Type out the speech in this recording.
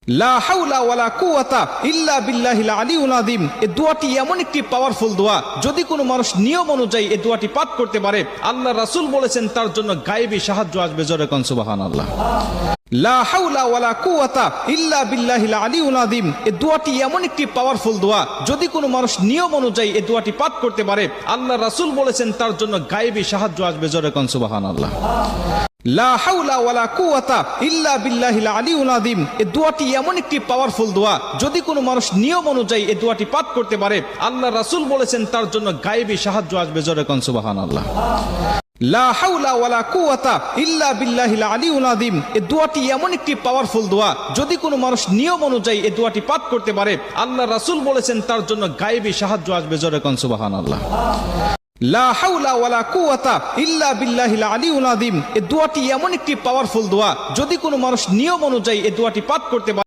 লা হাওলা ওয়ালা কুওয়াতা ইল্লা বিল্লাহিল আলিয়্যিল আযীম। এই দোয়াটি এমন একটি পাওয়ারফুল দোয়া, যদি কোনো মানুষ নিয়ম অনুযায়ী এই দোয়াটি পাঠ করতে পারে, আল্লাহ রাসূল বলেছেন তার জন্য গায়েবী সাহায্য আসবে। জোরে কোন সুবহানাল্লাহ। লা হাওলা ওয়ালা কুওয়াতা ইল্লা বিল্লাহিল আলিয়্যিল আযীম। এই দোয়াটি এমন একটি পাওয়ারফুল দোয়া, যদি কোনো মানুষ নিয়ম অনুযায়ী এই দোয়াটি পাঠ করতে পারে, আল্লাহ রাসূল বলেছেন তার জন্য গায়েবী সাহায্য আসবে। জোরে কোন সুবহানাল্লাহ। লা হাওলা ওয়ালা কুওয়াতা ইল্লা বিল্লাহিল আলিয়্যিল আযীম। এই দোয়াটি এমন একটি পাওয়ারফুল দোয়া, যদি কোনো মানুষ নিয়ম অনুযায়ী এই দোয়াটি পাঠ করতে পারে, আল্লাহ রাসূল বলেছেন তার জন্য গায়েবী সাহায্য আসবে। জোরে কোন সুবহানাল্লাহ। লা হাওলা ওয়ালা কুওয়াতা ইল্লা বিল্লাহিল আলিয়্যিল আযীম। এই দোয়াটি এমন একটি পাওয়ারফুল দোয়া, যদি কোনো মানুষ নিয়ম অনুযায়ী এই দোয়াটি পাঠ করতে পারে, আল্লাহ রাসূল বলেছেন তার জন্য গায়েবী সাহায্য আসবে। জোরে কোন সুবহানাল্লাহ। লা হাওলা ওয়ালা কুওয়াতা ইল্লা বিল্লাহিল আলিয়্যিল আযীম। এই দোয়াটি এমন একটি পাওয়ারফুল দোয়া, যদি কোনো মানুষ নিয়ম অনুযায়ী এই দোয়াটি পাঠ করতে পারে।